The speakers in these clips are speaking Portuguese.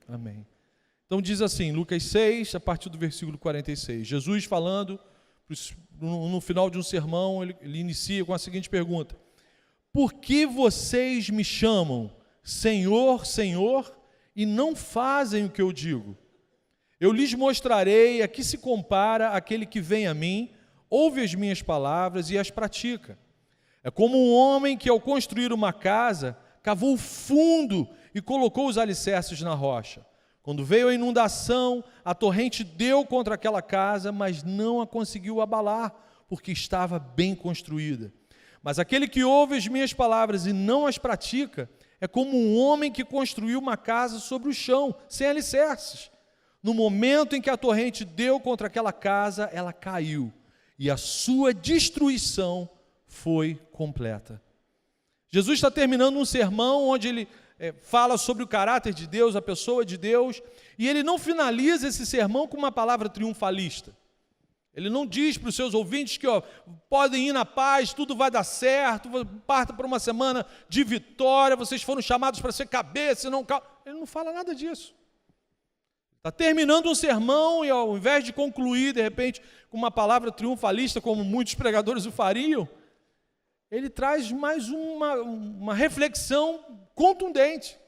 Amém. Então diz assim, Lucas 6, a partir do versículo 46. Jesus falando, no final de um sermão, ele inicia com a seguinte pergunta: por que vocês me chamam Senhor, Senhor, e não fazem o que eu digo? Eu lhes mostrarei a que se compara aquele que vem a mim, ouve as minhas palavras e as pratica. É como um homem que, ao construir uma casa, cavou fundo e colocou os alicerces na rocha. Quando veio a inundação, a torrente deu contra aquela casa, mas não a conseguiu abalar, porque estava bem construída. Mas aquele que ouve as minhas palavras e não as pratica, é como um homem que construiu uma casa sobre o chão, sem alicerces. No momento em que a torrente deu contra aquela casa, ela caiu, e a sua destruição foi completa. Jesus está terminando um sermão onde ele fala sobre o caráter de Deus, a pessoa de Deus, e ele não finaliza esse sermão com uma palavra triunfalista. Ele não diz para os seus ouvintes que podem ir na paz, tudo vai dar certo, parta para uma semana de vitória, vocês foram chamados para ser cabeça, não... Ele não fala nada disso. Está terminando um sermão e, ao invés de concluir, de repente, com uma palavra triunfalista, como muitos pregadores o fariam, ele traz mais uma reflexão contundente.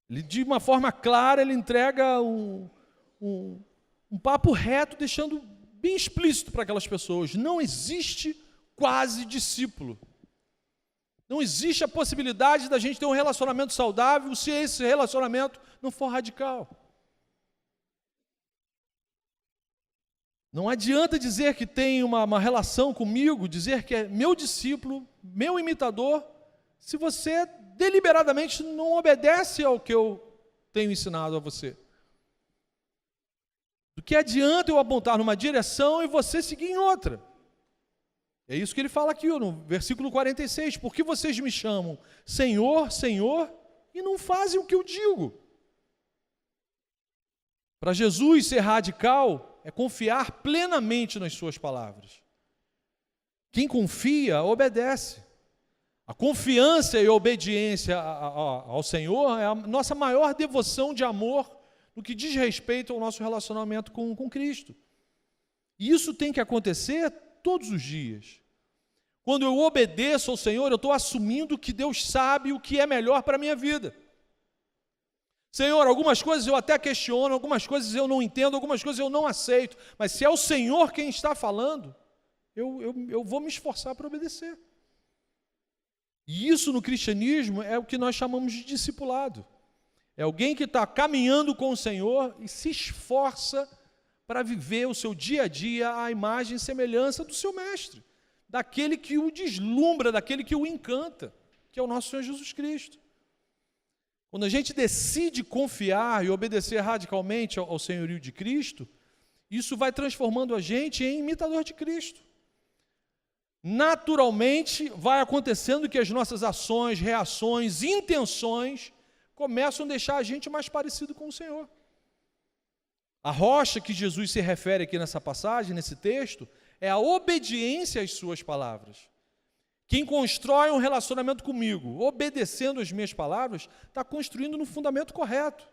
Ele, de uma forma clara, ele entrega um papo reto, deixando bem explícito para aquelas pessoas: não existe quase discípulo. Não existe a possibilidade da gente ter um relacionamento saudável se esse relacionamento não for radical. Não adianta dizer que tem uma relação comigo, dizer que é meu discípulo, meu imitador, se você deliberadamente não obedece ao que eu tenho ensinado a você. Do que adianta eu apontar numa direção e você seguir em outra? É isso que ele fala aqui no versículo 46. Por que vocês me chamam Senhor, Senhor, e não fazem o que eu digo? Para Jesus ser radical é confiar plenamente nas suas palavras. Quem confia, obedece. A confiança e a obediência ao Senhor é a nossa maior devoção de amor no que diz respeito ao nosso relacionamento com Cristo. E isso tem que acontecer todos os dias. Quando eu obedeço ao Senhor, eu estou assumindo que Deus sabe o que é melhor para a minha vida. Senhor, algumas coisas eu até questiono, algumas coisas eu não entendo, algumas coisas eu não aceito, mas se é o Senhor quem está falando, eu vou me esforçar para obedecer. E isso no cristianismo é o que nós chamamos de discipulado. É alguém que está caminhando com o Senhor e se esforça para viver o seu dia a dia à imagem e semelhança do seu mestre, daquele que o deslumbra, daquele que o encanta, que é o nosso Senhor Jesus Cristo. Quando a gente decide confiar e obedecer radicalmente ao senhorio de Cristo, isso vai transformando a gente em imitador de Cristo. Naturalmente, vai acontecendo que as nossas ações, reações, intenções começam a deixar a gente mais parecido com o Senhor. A rocha que Jesus se refere aqui nessa passagem, nesse texto, é a obediência às suas palavras. Quem constrói um relacionamento comigo, obedecendo as minhas palavras, está construindo no fundamento correto.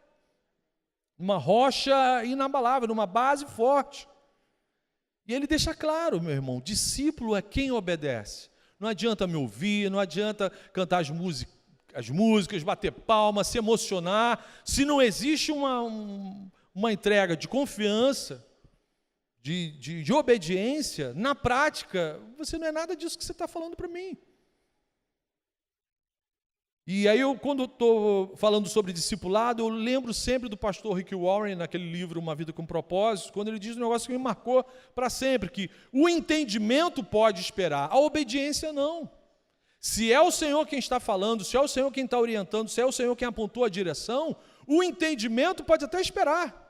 Numa rocha inabalável, numa base forte. E ele deixa claro, meu irmão, discípulo é quem obedece. Não adianta me ouvir, não adianta cantar as músicas, bater palma, se emocionar, se não existe uma entrega de confiança, de obediência, na prática, você não é nada disso que você está falando para mim. E aí, quando eu estou falando sobre discipulado, eu lembro sempre do pastor Rick Warren, naquele livro Uma Vida com Propósito, quando ele diz um negócio que me marcou para sempre, que o entendimento pode esperar, a obediência não. Se é o Senhor quem está falando, se é o Senhor quem está orientando, se é o Senhor quem apontou a direção, o entendimento pode até esperar.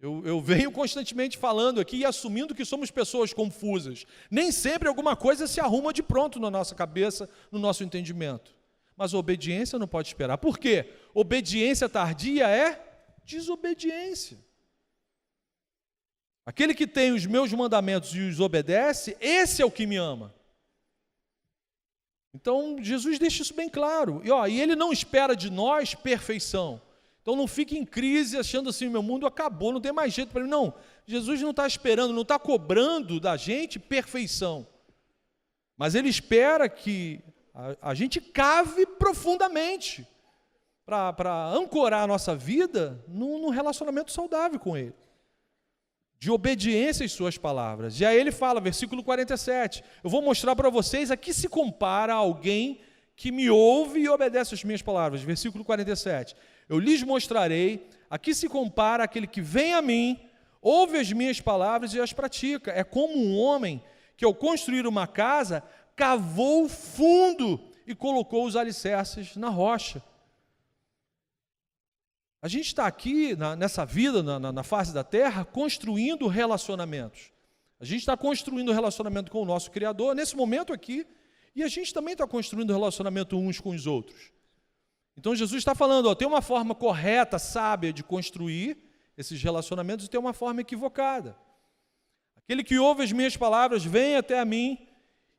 Eu venho constantemente falando aqui e assumindo que somos pessoas confusas. Nem sempre alguma coisa se arruma de pronto na nossa cabeça, no nosso entendimento. Mas a obediência não pode esperar. Por quê? Obediência tardia é desobediência. Aquele que tem os meus mandamentos e os obedece, esse é o que me ama. Então, Jesus deixa isso bem claro. E Ele não espera de nós perfeição. Então, não fique em crise achando assim, meu mundo acabou, não tem mais jeito para mim. Não, Jesus não está esperando, não está cobrando da gente perfeição. Mas Ele espera que a gente cave profundamente para ancorar a nossa vida num relacionamento saudável com Ele, de obediência às suas palavras. E aí Ele fala, versículo 47, eu vou mostrar para vocês a que se compara alguém que me ouve e obedece às minhas palavras. Versículo 47, eu lhes mostrarei a que se compara aquele que vem a mim, ouve as minhas palavras e as pratica. É como um homem que, ao construir uma casa, cavou fundo e colocou os alicerces na rocha. A gente está aqui, nessa vida, na face da terra, construindo relacionamentos. A gente está construindo relacionamento com o nosso Criador, nesse momento aqui, e a gente também está construindo relacionamento uns com os outros. Então Jesus está falando, tem uma forma correta, sábia de construir esses relacionamentos e tem uma forma equivocada. Aquele que ouve as minhas palavras, vem até a mim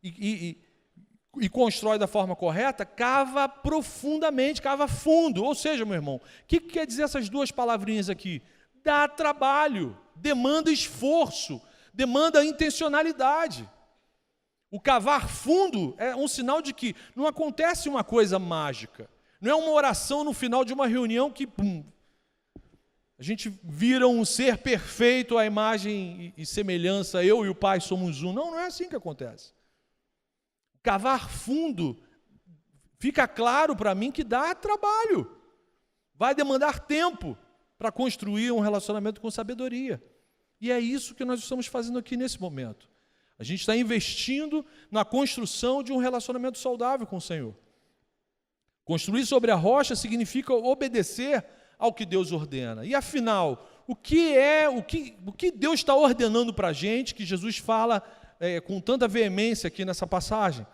e constrói da forma correta, cava profundamente, cava fundo. Ou seja, meu irmão, o que quer dizer essas duas palavrinhas aqui? Dá trabalho, demanda esforço, demanda intencionalidade. O cavar fundo é um sinal de que não acontece uma coisa mágica. Não é uma oração no final de uma reunião que, a gente vira um ser perfeito à imagem e semelhança, eu e o Pai somos um. Não é assim que acontece. Cavar fundo, fica claro para mim que dá trabalho. Vai demandar tempo para construir um relacionamento com sabedoria. E é isso que nós estamos fazendo aqui nesse momento. A gente está investindo na construção de um relacionamento saudável com o Senhor. Construir sobre a rocha significa obedecer ao que Deus ordena. E afinal, o que Deus está ordenando para a gente, que Jesus fala com tanta veemência aqui nessa passagem?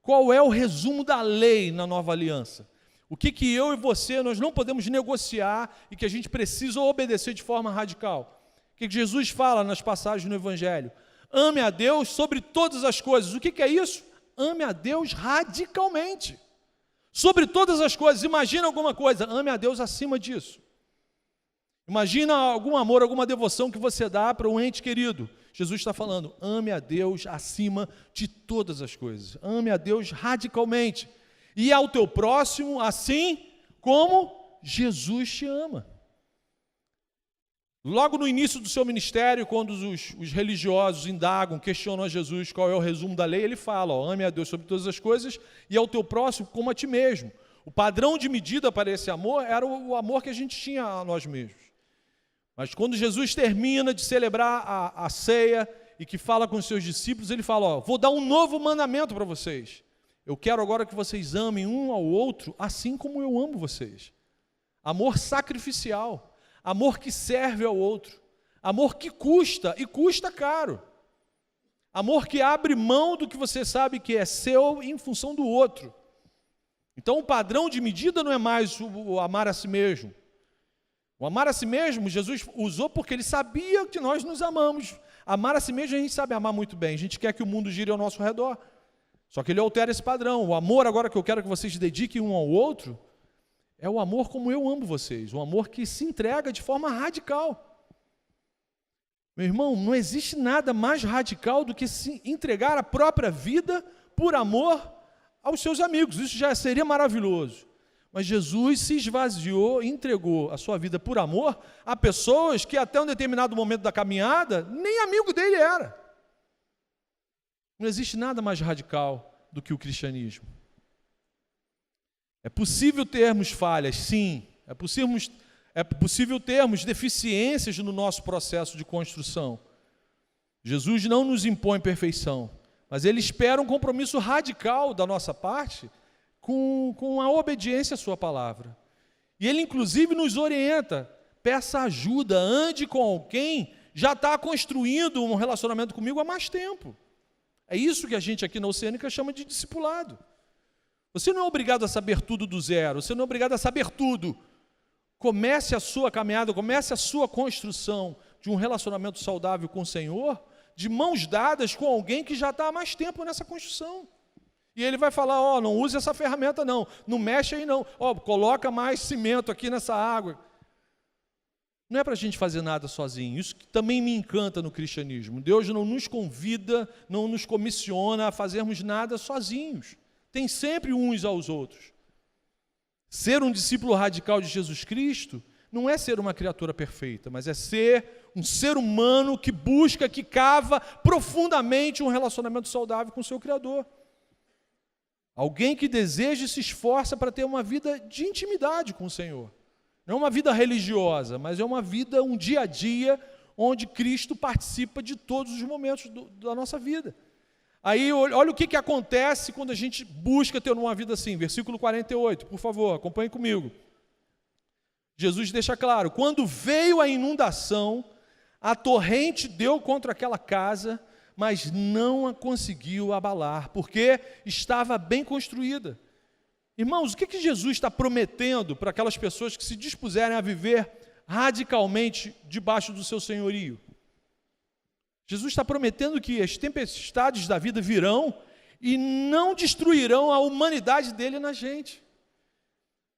Qual é o resumo da lei na nova aliança? O que eu e você, nós não podemos negociar e que a gente precisa obedecer de forma radical? O que Jesus fala nas passagens no Evangelho? Ame a Deus sobre todas as coisas. O que é isso? Ame a Deus radicalmente. Sobre todas as coisas. Imagina alguma coisa, ame a Deus acima disso. Imagina algum amor, alguma devoção que você dá para um ente querido. Jesus está falando, ame a Deus acima de todas as coisas. Ame a Deus radicalmente. E ao teu próximo, assim como Jesus te ama. Logo no início do seu ministério, quando os religiosos indagam, questionam a Jesus qual é o resumo da lei, ele fala, ame a Deus sobre todas as coisas e ao teu próximo como a ti mesmo. O padrão de medida para esse amor era o amor que a gente tinha a nós mesmos. Mas quando Jesus termina de celebrar a ceia e que fala com os seus discípulos, ele fala, vou dar um novo mandamento para vocês. Eu quero agora que vocês amem um ao outro, assim como eu amo vocês. Amor sacrificial, amor que serve ao outro, amor que custa, e custa caro. Amor que abre mão do que você sabe que é seu em função do outro. Então o padrão de medida não é mais o amar a si mesmo. O amar a si mesmo, Jesus usou porque Ele sabia que nós nos amamos. Amar a si mesmo a gente sabe amar muito bem. A gente quer que o mundo gire ao nosso redor. Só que Ele altera esse padrão. O amor agora que eu quero que vocês dediquem um ao outro, é o amor como eu amo vocês. Um amor que se entrega de forma radical. Meu irmão, não existe nada mais radical do que se entregar a própria vida por amor aos seus amigos. Isso já seria maravilhoso. Mas Jesus se esvaziou e entregou a sua vida por amor a pessoas que até um determinado momento da caminhada, nem amigo dele era. Não existe nada mais radical do que o cristianismo. É possível termos falhas, sim. É possível termos deficiências no nosso processo de construção. Jesus não nos impõe perfeição, mas Ele espera um compromisso radical da nossa parte com a obediência à sua palavra. E Ele inclusive nos orienta, peça ajuda, ande com alguém, já está construindo um relacionamento comigo há mais tempo. É isso que a gente aqui na Oceânica chama de discipulado. Você não é obrigado a saber tudo do zero, você não é obrigado a saber tudo. Comece a sua caminhada, comece a sua construção de um relacionamento saudável com o Senhor, de mãos dadas com alguém que já está há mais tempo nessa construção. E ele vai falar, ó, não use essa ferramenta não, não mexe aí não, ó, coloca mais cimento aqui nessa água. Não é para a gente fazer nada sozinho, isso que também me encanta no cristianismo. Deus não nos convida, não nos comissiona a fazermos nada sozinhos. Tem sempre uns aos outros. Ser um discípulo radical de Jesus Cristo não é ser uma criatura perfeita, mas é ser um ser humano que busca, que cava profundamente um relacionamento saudável com o seu Criador. Alguém que deseja e se esforça para ter uma vida de intimidade com o Senhor. Não é uma vida religiosa, mas é uma vida, um dia a dia, onde Cristo participa de todos os momentos da nossa vida. Aí, olha o que acontece quando a gente busca ter uma vida assim. Versículo 48, por favor, acompanhe comigo. Jesus deixa claro, quando veio a inundação, a torrente deu contra aquela casa, mas não a conseguiu abalar, porque estava bem construída. Irmãos, o que Jesus está prometendo para aquelas pessoas que se dispuserem a viver radicalmente debaixo do seu senhorio? Jesus está prometendo que as tempestades da vida virão e não destruirão a humanidade dele na gente.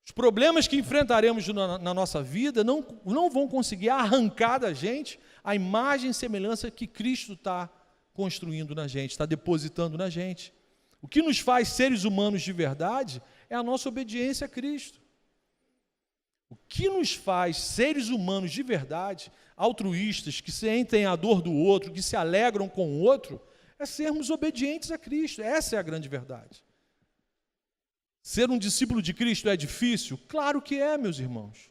Os problemas que enfrentaremos na nossa vida não vão conseguir arrancar da gente a imagem e semelhança que Cristo está construindo na gente, está depositando na gente. O que nos faz seres humanos de verdade é a nossa obediência a Cristo. O que nos faz seres humanos de verdade, altruístas, que sentem a dor do outro, que se alegram com o outro, é sermos obedientes a Cristo. Essa é a grande verdade. Ser um discípulo de Cristo é difícil? Claro que é, meus irmãos.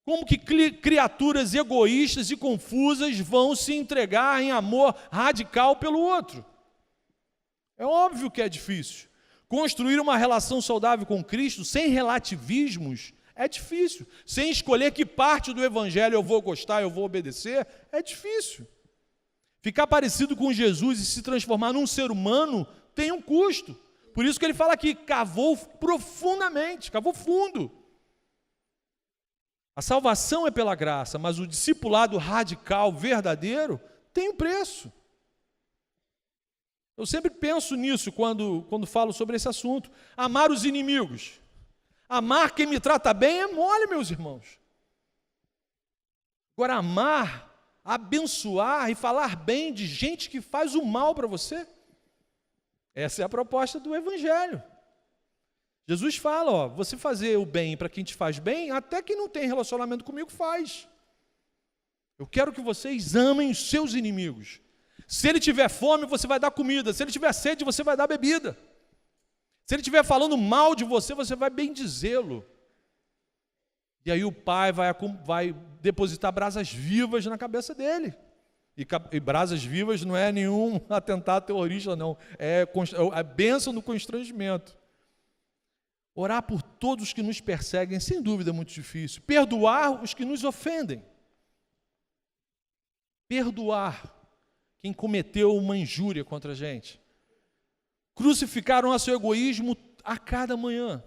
Como que criaturas egoístas e confusas vão se entregar em amor radical pelo outro? É óbvio que é difícil. Construir uma relação saudável com Cristo, sem relativismos, é difícil. Sem escolher que parte do Evangelho eu vou gostar, eu vou obedecer, é difícil. Ficar parecido com Jesus e se transformar num ser humano tem um custo. Por isso que ele fala aqui, cavou profundamente, cavou fundo. A salvação é pela graça, mas o discipulado radical, verdadeiro, tem um preço. Eu sempre penso nisso quando falo sobre esse assunto. Amar os inimigos. Amar quem me trata bem é mole, meus irmãos. Agora, amar, abençoar e falar bem de gente que faz o mal para você, essa é a proposta do Evangelho. Jesus fala, ó, você fazer o bem para quem te faz bem, até quem não tem relacionamento comigo faz. Eu quero que vocês amem os seus inimigos. Se ele tiver fome, você vai dar comida. Se ele tiver sede, você vai dar bebida. Se ele estiver falando mal de você, você vai bendizê-lo. E aí o Pai vai depositar brasas vivas na cabeça dele. E brasas vivas não é nenhum atentado terrorista, não. É a bênção do constrangimento. Orar por todos os que nos perseguem, sem dúvida, é muito difícil. Perdoar os que nos ofendem. Perdoar quem cometeu uma injúria contra a gente. Crucificar o nosso egoísmo a cada manhã.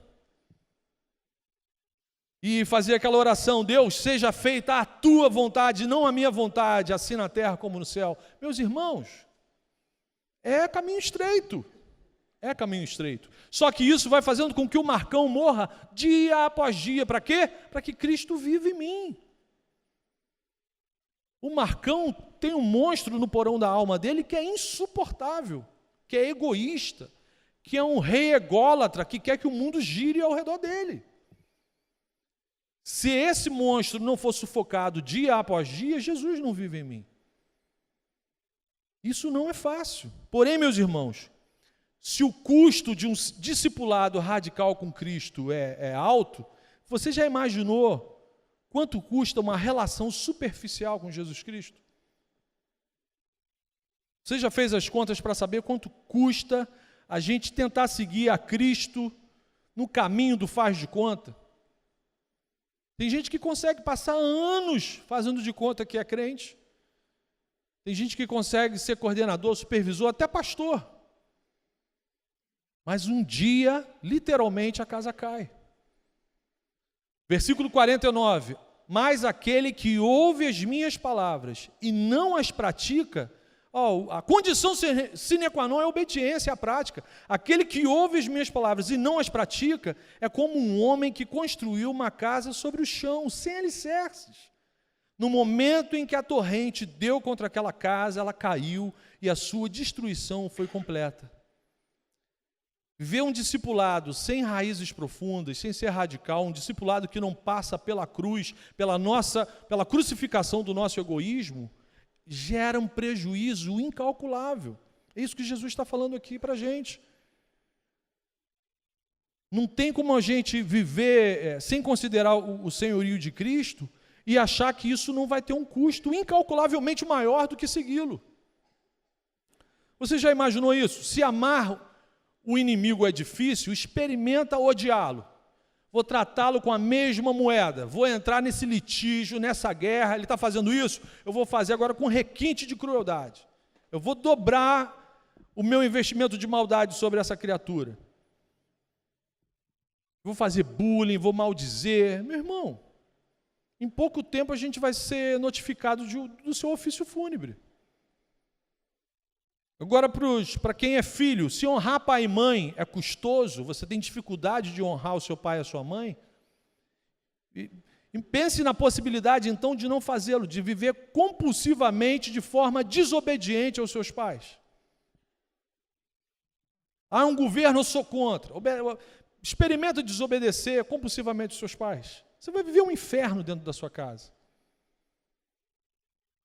E fazer aquela oração, Deus, seja feita a tua vontade, não a minha vontade, assim na terra como no céu. Meus irmãos, é caminho estreito. É caminho estreito. Só que isso vai fazendo com que o Marcão morra dia após dia. Para quê? Para que Cristo viva em mim. O Marcão tem um monstro no porão da alma dele que é insuportável, que é egoísta, que é um rei ególatra, que quer que o mundo gire ao redor dele. Se esse monstro não for sufocado dia após dia, Jesus não vive em mim. Isso não é fácil. Porém, meus irmãos, se o custo de um discipulado radical com Cristo é alto, você já imaginou quanto custa uma relação superficial com Jesus Cristo? Você já fez as contas para saber quanto custa a gente tentar seguir a Cristo no caminho do faz de conta? Tem gente que consegue passar anos fazendo de conta que é crente. Tem gente que consegue ser coordenador, supervisor, até pastor. Mas um dia, literalmente, a casa cai. Versículo 49. Mas aquele que ouve as minhas palavras e não as pratica, A condição sine qua non é a obediência à prática. Aquele que ouve as minhas palavras e não as pratica é como um homem que construiu uma casa sobre o chão, sem alicerces. No momento em que a torrente deu contra aquela casa, ela caiu e a sua destruição foi completa. Ver um discipulado sem raízes profundas, sem ser radical, um discipulado que não passa pela cruz, pela crucificação do nosso egoísmo, gera um prejuízo incalculável. É isso que Jesus está falando aqui para a gente. Não tem como a gente viver sem considerar o senhorio de Cristo e achar que isso não vai ter um custo incalculavelmente maior do que segui-lo. Você já imaginou isso? Se amar o inimigo é difícil, experimenta odiá-lo. Vou tratá-lo com a mesma moeda, vou entrar nesse litígio, nessa guerra, ele está fazendo isso, eu vou fazer agora com requinte de crueldade. Eu vou dobrar o meu investimento de maldade sobre essa criatura. Vou fazer bullying, vou maldizer. Meu irmão, em pouco tempo a gente vai ser notificado do seu ofício fúnebre. Agora, para quem é filho, se honrar pai e mãe é custoso, você tem dificuldade de honrar o seu pai e a sua mãe, e pense na possibilidade, então, de não fazê-lo, de viver compulsivamente de forma desobediente aos seus pais. Há um governo, eu sou contra. Experimenta desobedecer compulsivamente aos seus pais. Você vai viver um inferno dentro da sua casa.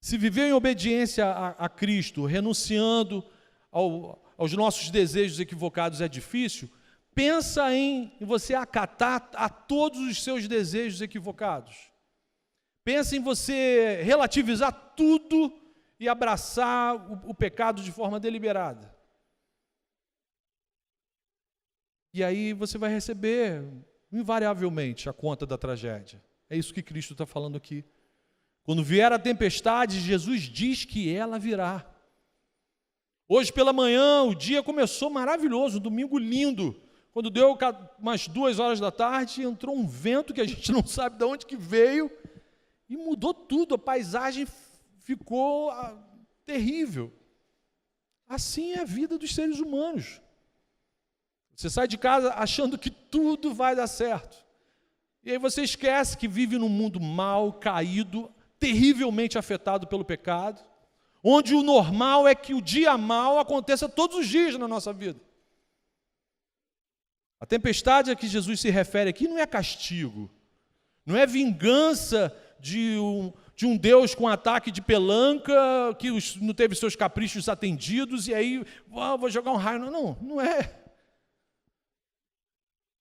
Se viver em obediência a Cristo, renunciando aos nossos desejos equivocados é difícil, pensa em você acatar a todos os seus desejos equivocados. Pensa em você relativizar tudo e abraçar o pecado de forma deliberada. E aí você vai receber, invariavelmente, a conta da tragédia. É isso que Cristo está falando aqui. Quando vier a tempestade, Jesus diz que ela virá. Hoje pela manhã, o dia começou maravilhoso, um domingo lindo. Quando deu umas 2 horas da tarde, entrou um vento que a gente não sabe de onde que veio e mudou tudo, a paisagem ficou terrível. Assim é a vida dos seres humanos. Você sai de casa achando que tudo vai dar certo. E aí você esquece que vive num mundo mau, caído, terrivelmente afetado pelo pecado, onde o normal é que o dia mau aconteça todos os dias na nossa vida. A tempestade a que Jesus se refere aqui não é castigo, não é vingança de um Deus com ataque de pelanca, que não teve seus caprichos atendidos, e aí vou jogar um raio. Não é.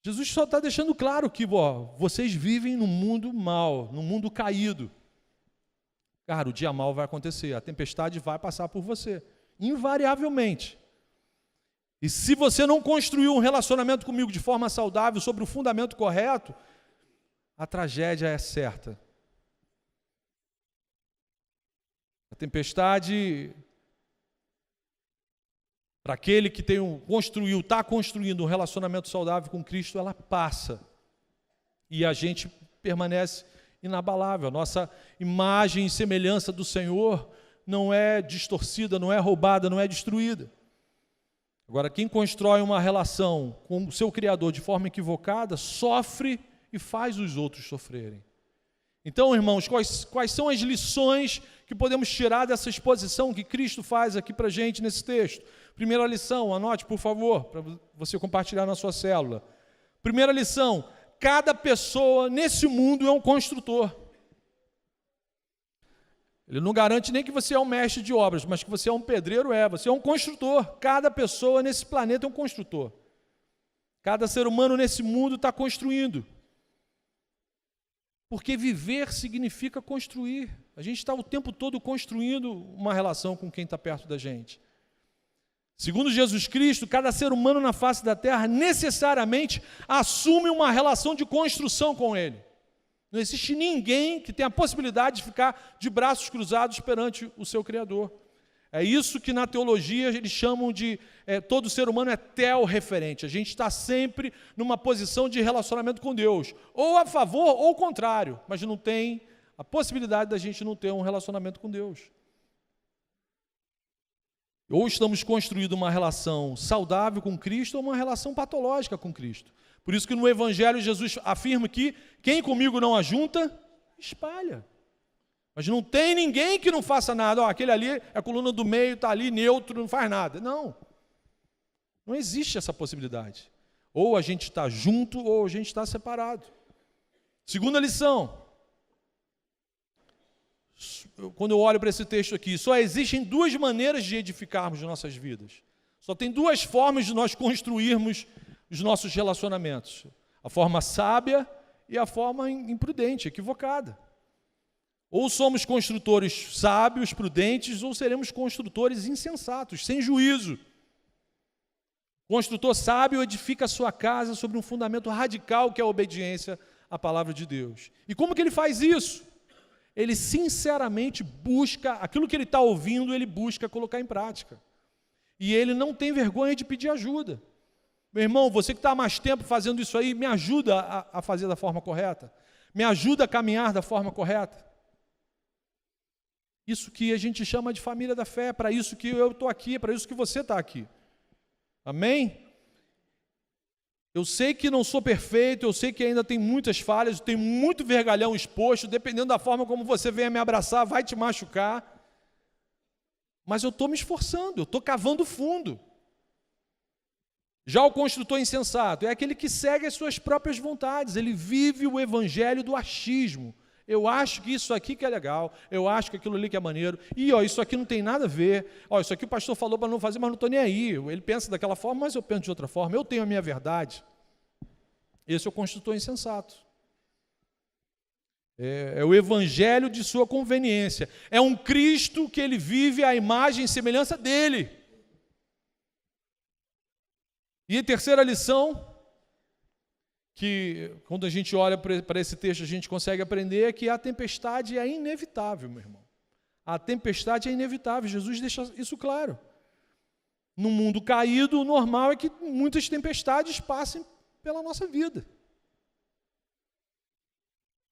Jesus só está deixando claro que vocês vivem num mundo mau, num mundo caído. Cara, o dia mau vai acontecer, a tempestade vai passar por você, invariavelmente. E se você não construiu um relacionamento comigo de forma saudável, sobre o fundamento correto, a tragédia é certa. A tempestade, para aquele que está construindo um relacionamento saudável com Cristo, ela passa. E a gente permanece inabalável. A nossa imagem e semelhança do Senhor não é distorcida, não é roubada, não é destruída. Agora, quem constrói uma relação com o seu Criador de forma equivocada, sofre e faz os outros sofrerem. Então, irmãos, quais são as lições que podemos tirar dessa exposição que Cristo faz aqui para a gente nesse texto? Primeira lição, anote, por favor, para você compartilhar na sua célula. Primeira lição: cada pessoa nesse mundo é um construtor. Ele não garante nem que você é um mestre de obras, mas que você é um pedreiro, você é um construtor. Cada pessoa nesse planeta é um construtor. Cada ser humano nesse mundo está construindo. Porque viver significa construir. A gente está o tempo todo construindo uma relação com quem está perto da gente. Segundo Jesus Cristo, cada ser humano na face da terra necessariamente assume uma relação de construção com Ele. Não existe ninguém que tenha a possibilidade de ficar de braços cruzados perante o seu Criador. É isso que na teologia eles chamam de todo ser humano é tel-referente. A gente está sempre numa posição de relacionamento com Deus, ou a favor ou ao contrário, mas não tem a possibilidade da gente não ter um relacionamento com Deus. Ou estamos construindo uma relação saudável com Cristo ou uma relação patológica com Cristo. Por isso que no Evangelho Jesus afirma que quem comigo não ajunta, espalha. Mas não tem ninguém que não faça nada. Aquele ali é a coluna do meio, está ali neutro, não faz nada. Não. Não existe essa possibilidade. Ou a gente está junto ou a gente está separado. Segunda lição. Quando eu olho para esse texto aqui, só existem duas maneiras de edificarmos nossas vidas. Só tem duas formas de nós construirmos os nossos relacionamentos. A forma sábia e a forma imprudente, equivocada. Ou somos construtores sábios, prudentes, ou seremos construtores insensatos, sem juízo. O construtor sábio edifica a sua casa sobre um fundamento radical, que é a obediência à palavra de Deus. E como que ele faz isso? Ele sinceramente busca, aquilo que ele está ouvindo, ele busca colocar em prática. E ele não tem vergonha de pedir ajuda. Meu irmão, você que está há mais tempo fazendo isso aí, me ajuda a fazer da forma correta. Me ajuda a caminhar da forma correta. Isso que a gente chama de família da fé, para isso que eu estou aqui, para isso que você está aqui. Amém? Eu sei que não sou perfeito, eu sei que ainda tem muitas falhas, tem muito vergalhão exposto, dependendo da forma como você venha me abraçar, vai te machucar. Mas eu estou me esforçando, eu estou cavando fundo. Já o construtor insensato é aquele que segue as suas próprias vontades, ele vive o evangelho do achismo. Eu acho que isso aqui que é legal, eu acho que aquilo ali que é maneiro, e isso aqui não tem nada a ver, isso aqui o pastor falou para não fazer, mas não estou nem aí. Ele pensa daquela forma, mas eu penso de outra forma, eu tenho a minha verdade. Esse é o construtor insensato. É o evangelho de sua conveniência. É um Cristo que ele vive à imagem e semelhança dele. E a terceira lição, que quando a gente olha para esse texto a gente consegue aprender, é que a tempestade é inevitável, meu irmão. A tempestade é inevitável, Jesus deixa isso claro. No mundo caído, o normal é que muitas tempestades passem pela nossa vida.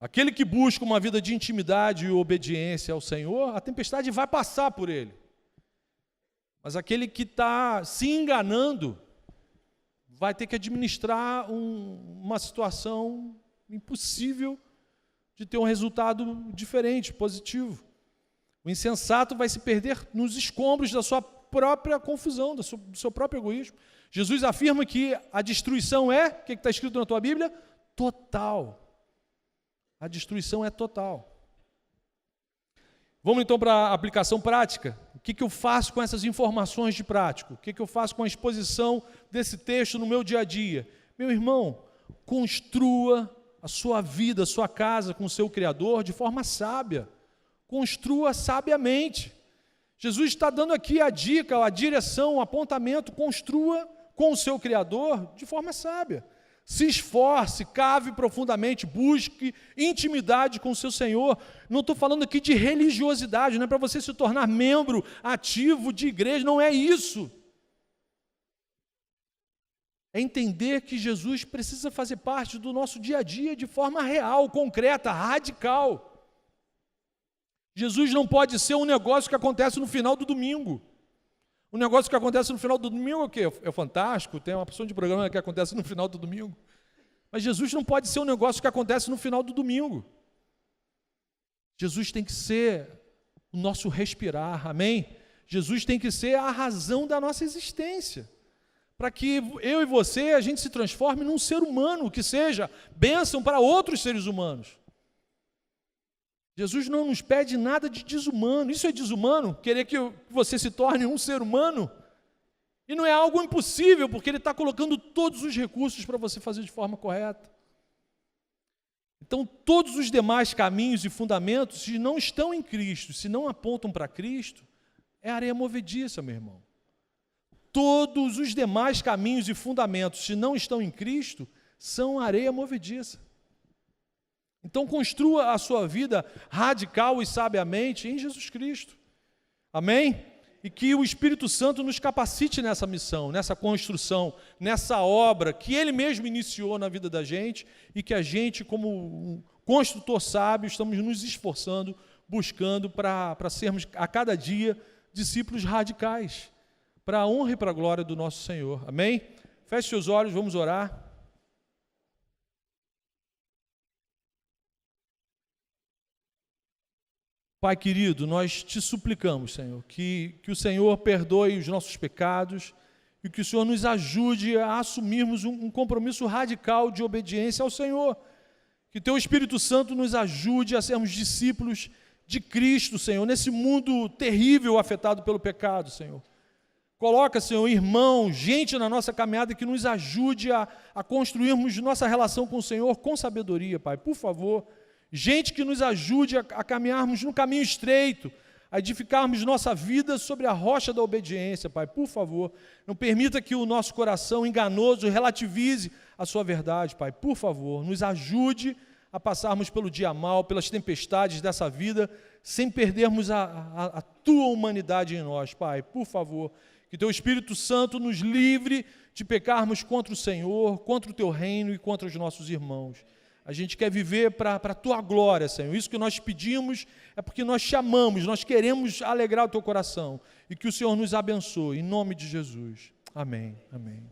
Aquele que busca uma vida de intimidade e obediência ao Senhor, a tempestade vai passar por ele. Mas aquele que está se enganando, vai ter que administrar uma situação impossível de ter um resultado diferente, positivo. O insensato vai se perder nos escombros da sua própria confusão, do seu próprio egoísmo. Jesus afirma que a destruição é, o que está escrito na tua Bíblia? Total. A destruição é total. Vamos então para a aplicação prática. O que eu faço com essas informações de prático? O que eu faço com a exposição desse texto no meu dia a dia? Meu irmão, construa a sua vida, a sua casa com o seu Criador de forma sábia. Construa sabiamente. Jesus está dando aqui a dica, a direção, o apontamento. Construa com o seu Criador de forma sábia. Se esforce, cave profundamente, busque intimidade com o seu Senhor. Não estou falando aqui de religiosidade, não é para você se tornar membro ativo de igreja, não é isso. É entender que Jesus precisa fazer parte do nosso dia a dia de forma real, concreta, radical. Jesus não pode ser um negócio que acontece no final do domingo. Um negócio que acontece no final do domingo é o quê? É fantástico, tem uma opção de programa que acontece no final do domingo. Mas Jesus não pode ser um negócio que acontece no final do domingo. Jesus tem que ser o nosso respirar, amém? Jesus tem que ser a razão da nossa existência. Para que eu e você, a gente se transforme num ser humano que seja bênção para outros seres humanos. Jesus não nos pede nada de desumano. Isso é desumano? Querer que você se torne um ser humano? E não é algo impossível, porque Ele está colocando todos os recursos para você fazer de forma correta. Então, todos os demais caminhos e fundamentos, se não estão em Cristo, se não apontam para Cristo, é areia movediça, meu irmão. Todos os demais caminhos e fundamentos, se não estão em Cristo, são areia movediça. Então, construa a sua vida radical e sabiamente em Jesus Cristo. Amém? E que o Espírito Santo nos capacite nessa missão, nessa construção, nessa obra que Ele mesmo iniciou na vida da gente e que a gente, como um construtor sábio, estamos nos esforçando, buscando para sermos a cada dia discípulos radicais. para a honra e para a glória do nosso Senhor. Amém? Feche seus olhos, vamos orar. Pai querido, nós te suplicamos, Senhor, que o Senhor perdoe os nossos pecados e que o Senhor nos ajude a assumirmos um compromisso radical de obediência ao Senhor. Que Teu Espírito Santo nos ajude a sermos discípulos de Cristo, Senhor, nesse mundo terrível afetado pelo pecado, Senhor. Coloca, Senhor, irmãos, gente na nossa caminhada que nos ajude a construirmos nossa relação com o Senhor com sabedoria, Pai, por favor. Gente que nos ajude a caminharmos no caminho estreito, a edificarmos nossa vida sobre a rocha da obediência, Pai, por favor. Não permita que o nosso coração enganoso relativize a sua verdade, Pai, por favor. Nos ajude a passarmos pelo dia mal, pelas tempestades dessa vida, sem perdermos a Tua humanidade em nós, Pai, por favor. Que Teu Espírito Santo nos livre de pecarmos contra o Senhor, contra o Teu reino e contra os nossos irmãos. A gente quer viver para a Tua glória, Senhor. Isso que nós pedimos é porque nós te amamos, nós queremos alegrar o Teu coração. E que o Senhor nos abençoe, em nome de Jesus. Amém. Amém.